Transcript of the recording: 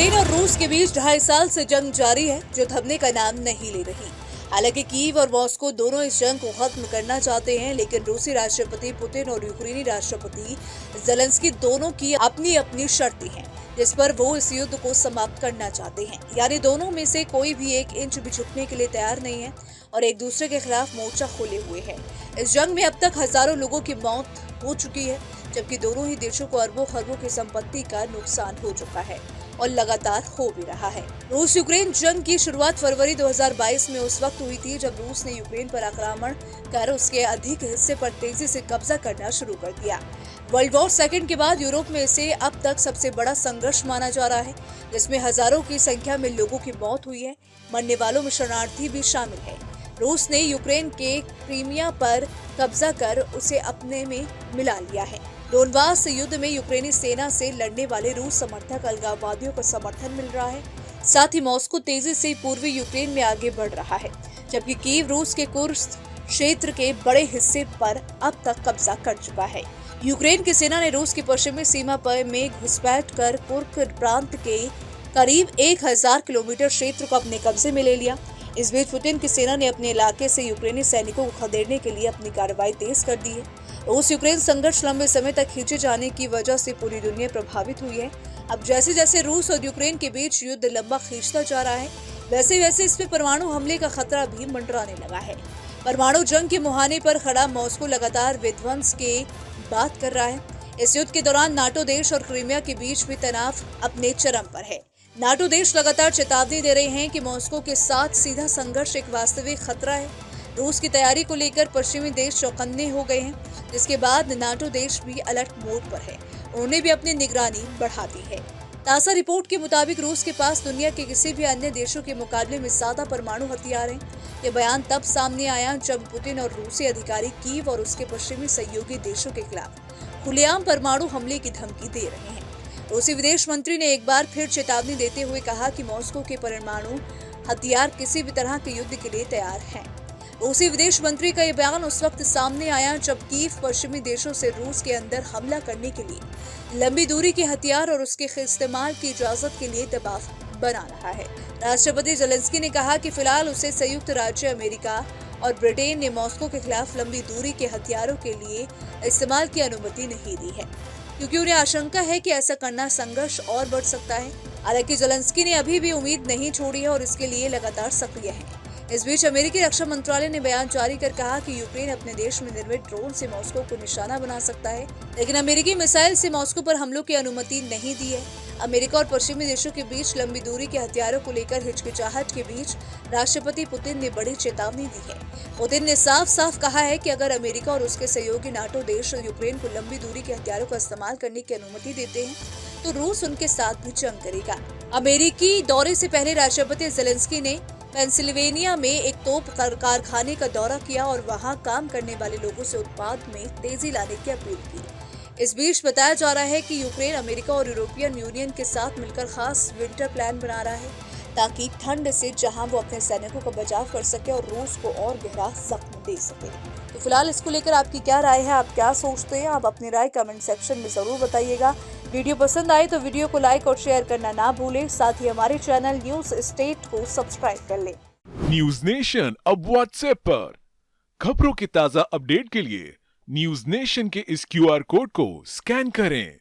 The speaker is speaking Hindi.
यूक्रेन और रूस के बीच 2.5 साल से जंग जारी है, जो थमने का नाम नहीं ले रही। हालांकि कीव और मॉस्को दोनों इस जंग को खत्म करना चाहते हैं, लेकिन रूसी राष्ट्रपति पुतिन और यूक्रेनी राष्ट्रपति जेलेंस्की दोनों की अपनी अपनी शर्तें हैं, जिस पर वो इस युद्ध को समाप्त करना चाहते हैं। यानी दोनों में से कोई भी 1 इंच भी झुकने के लिए तैयार नहीं है और एक दूसरे के खिलाफ मोर्चा खोले हुए है। इस जंग में अब तक हजारों लोगों की मौत हो चुकी है, जबकि दोनों ही देशों को अरबों खरबों की संपत्ति का नुकसान हो चुका है और लगातार हो भी रहा है। रूस यूक्रेन जंग की शुरुआत फरवरी 2022 में उस वक्त हुई थी, जब रूस ने यूक्रेन पर आक्रमण कर उसके अधिक हिस्से पर तेजी से कब्जा करना शुरू कर दिया। वर्ल्ड वॉर सेकंड के बाद यूरोप में इसे अब तक सबसे बड़ा संघर्ष माना जा रहा है, जिसमें हजारों की संख्या में लोगों की मौत हुई है। मरने वालों में शरणार्थी भी शामिल है। रूस ने यूक्रेन के क्रीमिया पर कब्जा कर उसे अपने में मिला लिया है। डोनबास युद्ध में यूक्रेनी सेना से लड़ने वाले रूस समर्थक अलगाववादियों को समर्थन मिल रहा है। साथ ही मॉस्को तेजी से पूर्वी यूक्रेन में आगे बढ़ रहा है, जबकि कीव रूस के कुर्स्क क्षेत्र के बड़े हिस्से पर अब तक कब्जा कर चुका है। यूक्रेन की सेना ने रूस की पश्चिमी सीमा पर में घुसपैठ कर कुर्क प्रांत के करीब 1000 किलोमीटर क्षेत्र को अपने कब्जे में ले लिया। इस बीच पुतिन की सेना ने अपने इलाके से यूक्रेनी सैनिकों को खदेड़ने के लिए अपनी कार्रवाई तेज कर दी है। रूस यूक्रेन संघर्ष लंबे समय तक खींचे जाने की वजह से पूरी दुनिया प्रभावित हुई है। अब जैसे जैसे रूस और यूक्रेन के बीच युद्ध लंबा खींचता जा रहा है, वैसे वैसे इसमें परमाणु हमले का खतरा भी मंडराने लगा है। परमाणु जंग के मुहाने पर खड़ा मॉस्को लगातार विध्वंस के बात कर रहा है। इस युद्ध के दौरान नाटो देश और क्रीमिया के बीच भी तनाव अपने चरम पर है। नाटो देश लगातार चेतावनी दे रहे हैं कि मॉस्को के साथ सीधा संघर्ष एक वास्तविक खतरा है। रूस की तैयारी को लेकर पश्चिमी देश चौकन्ने हो गए हैं, जिसके बाद नाटो देश भी अलर्ट मोड पर है। उन्होंने भी अपनी निगरानी बढ़ा दी है। ताजा रिपोर्ट के मुताबिक रूस के पास दुनिया के किसी भी अन्य देशों के मुकाबले में ज्यादा परमाणु हथियार हैं। ये बयान तब सामने आया जब पुतिन और रूसी अधिकारी कीव और उसके पश्चिमी सहयोगी देशों के खिलाफ खुलेआम परमाणु हमले की धमकी दे रहे हैं। रूसी विदेश मंत्री ने एक बार फिर चेतावनी देते हुए कहा कि मॉस्को के परमाणु हथियार किसी भी तरह के युद्ध के लिए तैयार हैं। रूसी विदेश मंत्री का ये बयान उस वक्त सामने आया जब कीव पश्चिमी देशों से रूस के अंदर हमला करने के लिए लंबी दूरी के हथियार और उसके इस्तेमाल की इजाजत के लिए दबाव बना रहा है। राष्ट्रपति जेलेंस्की ने कहा कि फिलहाल उसे संयुक्त राज्य अमेरिका और ब्रिटेन ने मॉस्को के खिलाफ लंबी दूरी के हथियारों के लिए इस्तेमाल की अनुमति नहीं दी है, क्योंकि उन्हें आशंका है कि ऐसा करना संघर्ष और बढ़ सकता है। हालांकि जेलेंस्की ने अभी भी उम्मीद नहीं छोड़ी है और इसके लिए लगातार सक्रिय है। इस बीच अमेरिकी रक्षा मंत्रालय ने बयान जारी कर कहा कि यूक्रेन अपने देश में निर्मित ड्रोन से मॉस्को को निशाना बना सकता है, लेकिन अमेरिकी मिसाइल से मॉस्को पर हमलों की अनुमति नहीं दी है। अमेरिका और पश्चिमी देशों के बीच लंबी दूरी के हथियारों को लेकर हिचकिचाहट के बीच राष्ट्रपति पुतिन ने बड़ी चेतावनी दी है। पुतिन ने साफ साफ कहा है कि अगर अमेरिका और उसके सहयोगी नाटो देश यूक्रेन को लंबी दूरी के हथियारों का इस्तेमाल करने की अनुमति देते हैं, तो रूस उनके साथ भी जंग करेगा। अमेरिकी दौरे से पहले राष्ट्रपति जेलेंस्की ने पेंसिल्वेनिया में एक तोप कारखाने का दौरा किया और वहां काम करने वाले लोगों से उत्पाद में तेजी लाने की अपील की। इस बीच बताया जा रहा है कि यूक्रेन अमेरिका और यूरोपियन यूनियन के साथ मिलकर खास विंटर प्लान बना रहा है, ताकि ठंड से जहां वो अपने सैनिकों का बचाव कर सके और रूस को और गहरा जख्म दे सके। तो फिलहाल इसको लेकर आपकी क्या राय है, आप क्या सोचते हैं? आप अपनी राय कमेंट सेक्शन में जरूर बताइएगा। वीडियो पसंद आए तो वीडियो को लाइक और शेयर करना ना भूलें। साथ ही हमारे चैनल न्यूज स्टेट को सब्सक्राइब कर लें। न्यूज नेशन अब व्हाट्सएप पर खबरों के ताजा अपडेट के लिए न्यूज नेशन के इस QR कोड को स्कैन करें।